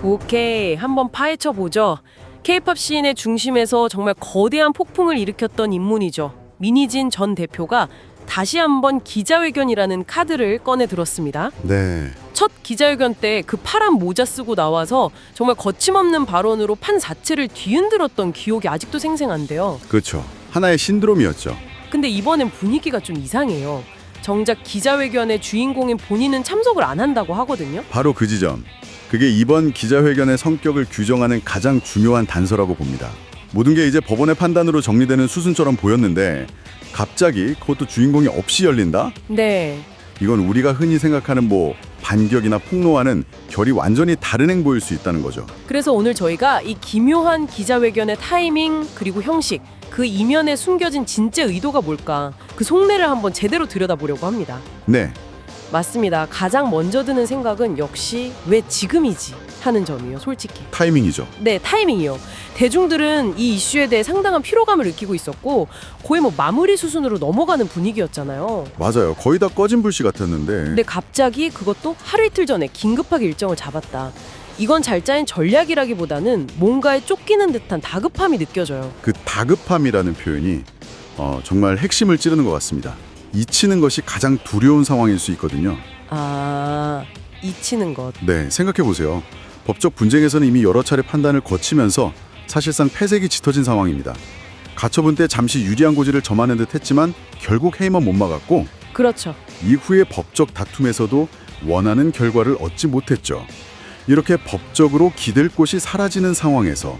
오케이, 한번 파헤쳐 보죠. K-팝 시인의 중심에서 정말 거대한 폭풍을 일으켰던 인물이죠. 민희진 전 대표가 다시 한번 기자회견이라는 카드를 꺼내 들었습니다. 네, 첫 기자회견 때 그 파란 모자 쓰고 나와서 정말 거침없는 발언으로 판 자체를 뒤흔들었던 기억이 아직도 생생한데요. 그렇죠. 하나의 신드롬이었죠. 근데 이번엔 분위기가 좀 이상해요. 정작 기자회견의 주인공인 본인은 참석을 안 한다고 하거든요. 바로 그 지점. 그게 이번 기자회견의 성격을 규정하는 가장 중요한 단서라고 봅니다. 모든 게 이제 법원의 판단으로 정리되는 수순처럼 보였는데 갑자기 그것도 주인공이 없이 열린다? 네. 이건 우리가 흔히 생각하는 반격이나 폭로와는 결이 완전히 다른 행보일 수 있다는 거죠. 그래서 오늘 저희가 이 기묘한 기자회견의 타이밍 그리고 형식, 그 이면에 숨겨진 진짜 의도가 뭘까, 그 속내를 한번 제대로 들여다보려고 합니다. 네, 맞습니다. 가장 먼저 드는 생각은 역시 왜 지금이지 하는 점이에요, 솔직히. 타이밍이죠. 네, 타이밍이요. 대중들은 이 이슈에 대해 상당한 피로감을 느끼고 있었고 거의 마무리 수순으로 넘어가는 분위기였잖아요. 맞아요. 거의 다 꺼진 불씨 같았는데 근데 갑자기 그것도 하루 이틀 전에 긴급하게 일정을 잡았다. 이건 잘 짜인 전략이라기보다는 뭔가에 쫓기는 듯한 다급함이 느껴져요. 그 다급함이라는 표현이 정말 핵심을 찌르는 것 같습니다. 잊히는 것이 가장 두려운 상황일 수 있거든요. 아, 잊히는 것. 네, 생각해 보세요. 법적 분쟁에서는 이미 여러 차례 판단을 거치면서 사실상 패색이 짙어진 상황입니다. 가처분 때 잠시 유리한 고지를 점하는 듯 했지만 결국 해임은 못 막았고 그렇죠. 이후의 법적 다툼에서도 원하는 결과를 얻지 못했죠. 이렇게 법적으로 기댈 곳이 사라지는 상황에서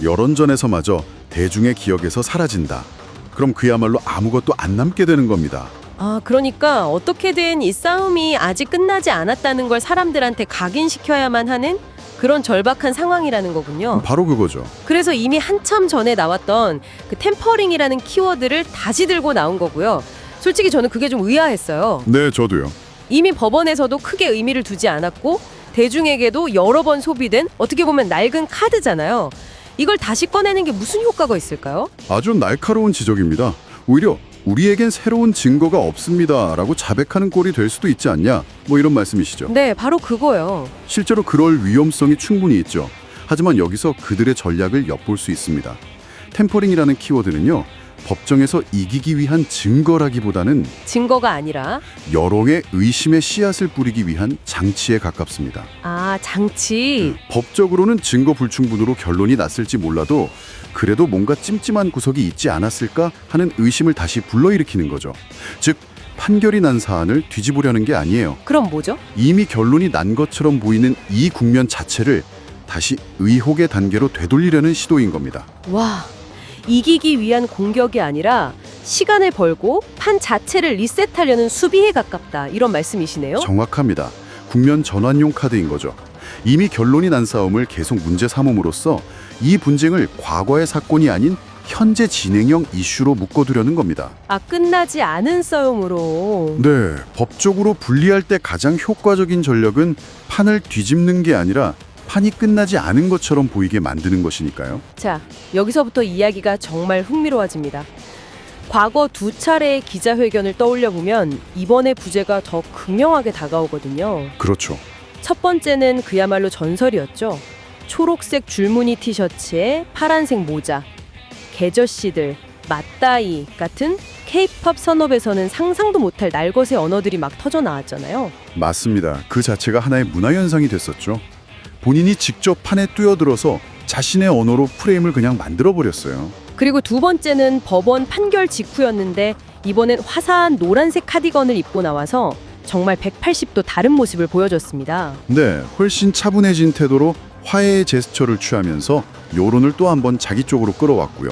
여론전에서마저 대중의 기억에서 사라진다. 그럼 그야말로 아무것도 안 남게 되는 겁니다. 아, 그러니까 어떻게든 이 싸움이 아직 끝나지 않았다는 걸 사람들한테 각인시켜야만 하는 그런 절박한 상황이라는 거군요. 바로 그거죠. 그래서 이미 한참 전에 나왔던 그 템퍼링이라는 키워드를 다시 들고 나온 거고요. 솔직히 저는 그게 좀 의아했어요. 네, 저도요. 이미 법원에서도 크게 의미를 두지 않았고 대중에게도 여러 번 소비된 어떻게 보면 낡은 카드잖아요. 이걸 다시 꺼내는 게 무슨 효과가 있을까요? 아주 날카로운 지적입니다. 오히려 우리에겐 새로운 증거가 없습니다 라고 자백하는 꼴이 될 수도 있지 않냐, 이런 말씀이시죠. 네, 바로 그거예요. 실제로 그럴 위험성이 충분히 있죠. 하지만 여기서 그들의 전략을 엿볼 수 있습니다. 템퍼링이라는 키워드는요, 법정에서 이기기 위한 증거라기보다는 증거가 아니라 여론의 의심의 씨앗을 뿌리기 위한 장치에 가깝습니다. 아, 장치. 법적으로는 증거 불충분으로 결론이 났을지 몰라도 그래도 뭔가 찜찜한 구석이 있지 않았을까 하는 의심을 다시 불러일으키는 거죠. 즉, 판결이 난 사안을 뒤집으려는 게 아니에요. 그럼 뭐죠? 이미 결론이 난 것처럼 보이는 이 국면 자체를 다시 의혹의 단계로 되돌리려는 시도인 겁니다. 와, 이기기 위한 공격이 아니라 시간을 벌고 판 자체를 리셋하려는 수비에 가깝다, 이런 말씀이시네요. 정확합니다. 국면 전환용 카드인 거죠. 이미 결론이 난 싸움을 계속 문제 삼음으로써 이 분쟁을 과거의 사건이 아닌 현재 진행형 이슈로 묶어두려는 겁니다. 아, 끝나지 않은 싸움으로. 네, 법적으로 분리할 때 가장 효과적인 전략은 판을 뒤집는 게 아니라 판이 끝나지 않은 것처럼 보이게 만드는 것이니까요. 자, 여기서부터 이야기가 정말 흥미로워집니다. 과거 두 차례의 기자회견을 떠올려 보면 이번의 부재가 더 극명하게 다가오거든요. 그렇죠. 첫 번째는 그야말로 전설이었죠. 초록색 줄무늬 티셔츠에 파란색 모자, 계저씨들, 맞다이 같은 K-팝 선업에서는 상상도 못할 날것의 언어들이 막 터져 나왔잖아요. 맞습니다. 그 자체가 하나의 문화현상이 됐었죠. 본인이 직접 판에 뛰어들어서 자신의 언어로 프레임을 그냥 만들어버렸어요. 그리고 두 번째는 법원 판결 직후였는데 이번엔 화사한 노란색 카디건을 입고 나와서 정말 180도 다른 모습을 보여줬습니다. 네, 훨씬 차분해진 태도로 화해의 제스처를 취하면서 여론을 또 한 번 자기 쪽으로 끌어왔고요.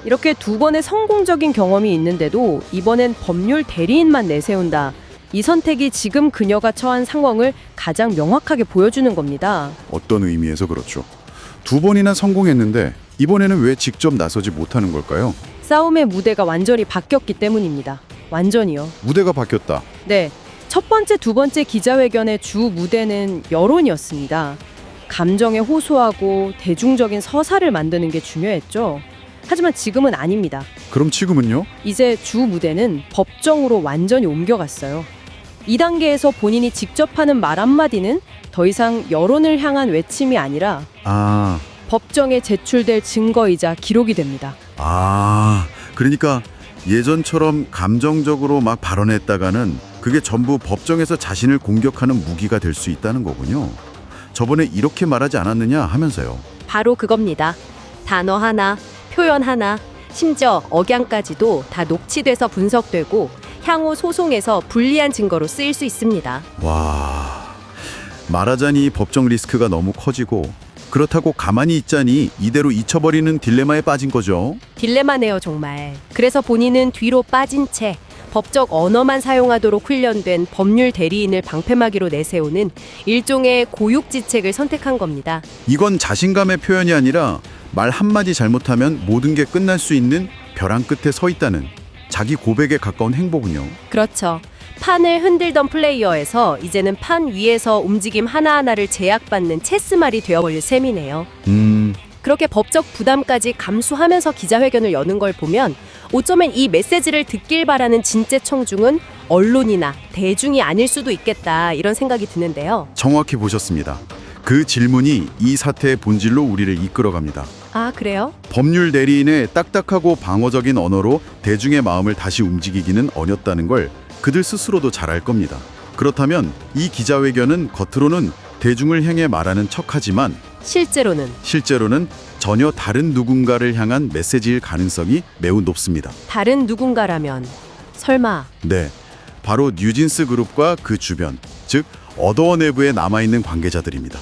이렇게 두 번의 성공적인 경험이 있는데도 이번엔 법률 대리인만 내세운다. 이 선택이 지금 그녀가 처한 상황을 가장 명확하게 보여주는 겁니다. 어떤 의미에서 그렇죠. 두 번이나 성공했는데 이번에는 왜 직접 나서지 못하는 걸까요? 싸움의 무대가 완전히 바뀌었기 때문입니다. 완전히요. 무대가 바뀌었다. 네, 첫 번째, 두 번째 기자회견의 주 무대는 여론이었습니다. 감정에 호소하고 대중적인 서사를 만드는 게 중요했죠. 하지만 지금은 아닙니다. 그럼 지금은요? 이제 주 무대는 법정으로 완전히 옮겨갔어요. 이 단계에서 본인이 직접 하는 말 한마디는 더 이상 여론을 향한 외침이 아니라 아, 법정에 제출될 증거이자 기록이 됩니다. 그러니까 예전처럼 감정적으로 막 발언했다가는 그게 전부 법정에서 자신을 공격하는 무기가 될 수 있다는 거군요. 저번에 이렇게 말하지 않았느냐 하면서요. 바로 그겁니다. 단어 하나, 표현 하나, 심지어 억양까지도 다 녹취돼서 분석되고 향후 소송에서 불리한 증거로 쓰일 수 있습니다. 와, 말하자니 법정 리스크가 너무 커지고 그렇다고 가만히 있자니 이대로 잊혀버리는 딜레마에 빠진 거죠. 딜레마네요, 정말. 그래서 본인은 뒤로 빠진 채 법적 언어만 사용하도록 훈련된 법률 대리인을 방패막이로 내세우는 일종의 고육지책을 선택한 겁니다. 이건 자신감의 표현이 아니라 말 한마디 잘못하면 모든 게 끝날 수 있는 벼랑 끝에 서 있다는 자기 고백에 가까운 행보군요. 그렇죠. 판을 흔들던 플레이어에서 이제는 판 위에서 움직임 하나하나를 제약받는 체스말이 되어버릴 셈이네요. 그렇게 법적 부담까지 감수하면서 기자회견을 여는 걸 보면 어쩌면 이 메시지를 듣길 바라는 진짜 청중은 언론이나 대중이 아닐 수도 있겠다, 이런 생각이 드는데요. 정확히 보셨습니다. 그 질문이 이 사태의 본질로 우리를 이끌어갑니다. 아, 그래요? 법률 대리인의 딱딱하고 방어적인 언어로 대중의 마음을 다시 움직이기는 어렵다는 걸 그들 스스로도 잘 알 겁니다. 그렇다면 이 기자회견은 겉으로는 대중을 향해 말하는 척하지만 실제로는 전혀 다른 누군가를 향한 메시지일 가능성이 매우 높습니다. 다른 누군가라면 설마 네, 바로 뉴진스 그룹과 그 주변, 즉 어더워 내부에 남아있는 관계자들입니다.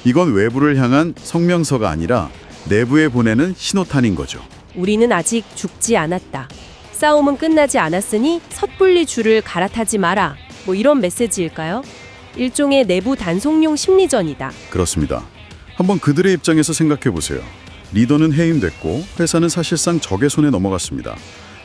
이건 외부를 향한 성명서가 아니라 내부에 보내는 신호탄인 거죠. 우리는 아직 죽지 않았다. 싸움은 끝나지 않았으니 섣불리 줄을 갈아타지 마라. 뭐 이런 메시지일까요? 일종의 내부 단속용 심리전이다. 그렇습니다. 한번 그들의 입장에서 생각해 보세요. 리더는 해임됐고 회사는 사실상 적의 손에 넘어갔습니다.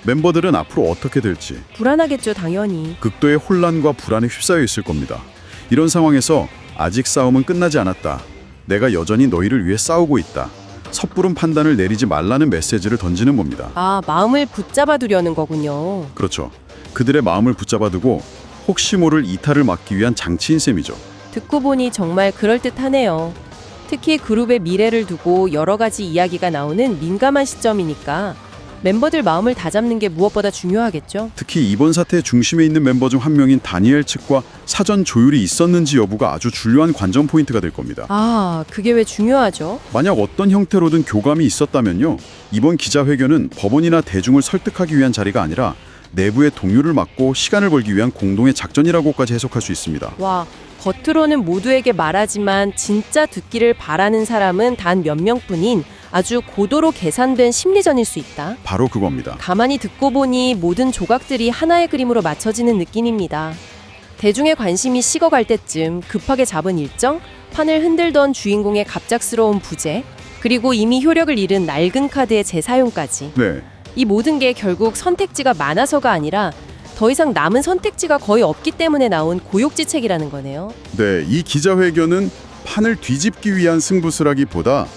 멤버들은 앞으로 어떻게 될지 불안하겠죠, 당연히. 극도의 혼란과 불안에 휩싸여 있을 겁니다. 이런 상황에서 아직 싸움은 끝나지 않았다. 내가 여전히 너희를 위해 싸우고 있다. 섣부른 판단을 내리지 말라는 메시지를 던지는 겁니다. 아, 마음을 붙잡아두려는 거군요. 그렇죠. 그들의 마음을 붙잡아두고 혹시 모를 이탈을 막기 위한 장치인 셈이죠. 듣고 보니 정말 그럴듯하네요. 특히 그룹의 미래를 두고 여러 가지 이야기가 나오는 민감한 시점이니까 멤버들 마음을 다잡는 게 무엇보다 중요하겠죠. 특히 이번 사태의 중심에 있는 멤버 중 한 명인 다니엘 측과 사전 조율이 있었는지 여부가 아주 중요한 관전 포인트가 될 겁니다. 아, 그게 왜 중요하죠? 만약 어떤 형태로든 교감이 있었다면요, 이번 기자회견은 법원이나 대중을 설득하기 위한 자리가 아니라 내부의 동요를 막고 시간을 벌기 위한 공동의 작전이라고까지 해석할 수 있습니다. 와, 겉으로는 모두에게 말하지만 진짜 듣기를 바라는 사람은 단 몇 명뿐인 아주 고도로 계산된 심리전일 수 있다. 바로 그겁니다. 가만히 듣고 보니 모든 조각들이 하나의 그림으로 맞춰지는 느낌입니다. 대중의 관심이 식어갈 때쯤 급하게 잡은 일정, 판을 흔들던 주인공의 갑작스러운 부재, 그리고 이미 효력을 잃은 낡은 카드의 재사용까지. 네, 이 모든 게 결국 선택지가 많아서가 아니라 더 이상 남은 선택지가 거의 없기 때문에 나온 고육지책이라는 거네요. 네, 이 기자회견은 판을 뒤집기 위한 승부수라기보다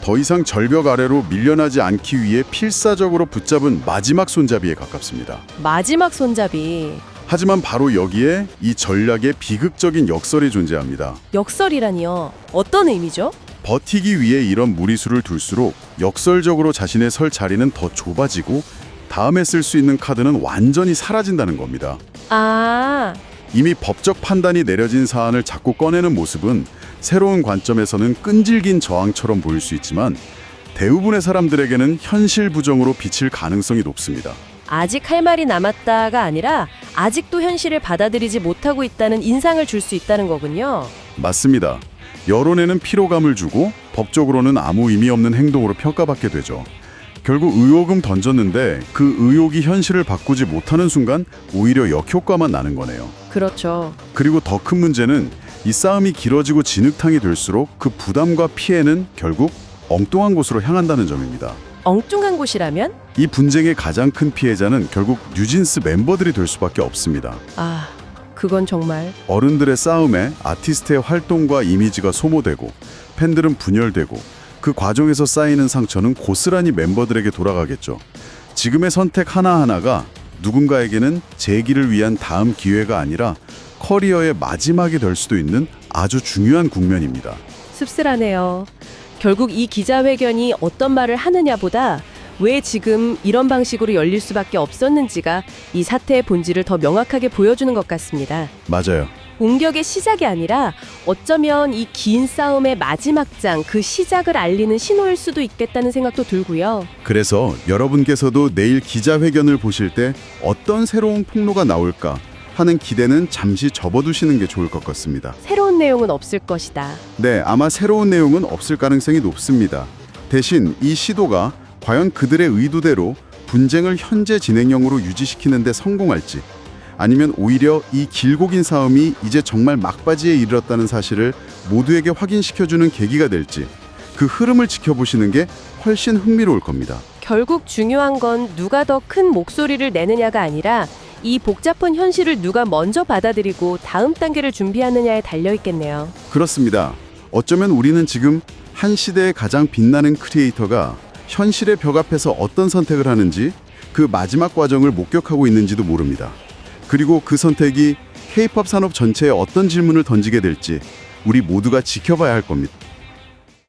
더 이상 절벽 아래로 밀려나지 않기 위해 필사적으로 붙잡은 마지막 손잡이에 가깝습니다. 마지막 손잡이. 하지만 바로 여기에 이 전략의 비극적인 역설이 존재합니다. 역설이라니요? 어떤 의미죠? 버티기 위해 이런 무리수를 둘수록 역설적으로 자신의 설 자리는 더 좁아지고 다음에 쓸 수 있는 카드는 완전히 사라진다는 겁니다. 아, 이미 법적 판단이 내려진 사안을 자꾸 꺼내는 모습은 새로운 관점에서는 끈질긴 저항처럼 보일 수 있지만 대부분의 사람들에게는 현실 부정으로 비칠 가능성이 높습니다. 아직 할 말이 남았다가 아니라 아직도 현실을 받아들이지 못하고 있다는 인상을 줄 수 있다는 거군요. 맞습니다. 여론에는 피로감을 주고 법적으로는 아무 의미 없는 행동으로 평가받게 되죠. 결국 의혹은 던졌는데 그 의혹이 현실을 바꾸지 못하는 순간 오히려 역효과만 나는 거네요. 그렇죠. 그리고 더 큰 문제는 이 싸움이 길어지고 진흙탕이 될수록 그 부담과 피해는 결국 엉뚱한 곳으로 향한다는 점입니다. 엉뚱한 곳이라면? 이 분쟁의 가장 큰 피해자는 결국 뉴진스 멤버들이 될 수밖에 없습니다. 아, 그건 정말. 어른들의 싸움에 아티스트의 활동과 이미지가 소모되고 팬들은 분열되고 그 과정에서 쌓이는 상처는 고스란히 멤버들에게 돌아가겠죠. 지금의 선택 하나하나가 누군가에게는 재기를 위한 다음 기회가 아니라 커리어의 마지막이 될 수도 있는 아주 중요한 국면입니다. 씁쓸하네요. 결국 이 기자회견이 어떤 말을 하느냐보다 왜 지금 이런 방식으로 열릴 수밖에 없었는지가 이 사태의 본질을 더 명확하게 보여주는 것 같습니다. 맞아요. 공격의 시작이 아니라 어쩌면 이 긴 싸움의 마지막 장, 그 시작을 알리는 신호일 수도 있겠다는 생각도 들고요. 그래서 여러분께서도 내일 기자회견을 보실 때 어떤 새로운 폭로가 나올까 하는 기대는 잠시 접어두시는 게 좋을 것 같습니다. 새로운 내용은 없을 것이다. 네, 아마 새로운 내용은 없을 가능성이 높습니다. 대신 이 시도가 과연 그들의 의도대로 분쟁을 현재 진행형으로 유지시키는 데 성공할지, 아니면 오히려 이 길고 긴 싸움이 이제 정말 막바지에 이르렀다는 사실을 모두에게 확인시켜주는 계기가 될지, 그 흐름을 지켜보시는 게 훨씬 흥미로울 겁니다. 결국 중요한 건 누가 더 큰 목소리를 내느냐가 아니라 이 복잡한 현실을 누가 먼저 받아들이고 다음 단계를 준비하느냐에 달려있겠네요. 그렇습니다. 어쩌면 우리는 지금 한 시대의 가장 빛나는 크리에이터가 현실의 벽 앞에서 어떤 선택을 하는지, 그 마지막 과정을 목격하고 있는지도 모릅니다. 그리고 그 선택이 K-팝 산업 전체에 어떤 질문을 던지게 될지 우리 모두가 지켜봐야 할 겁니다.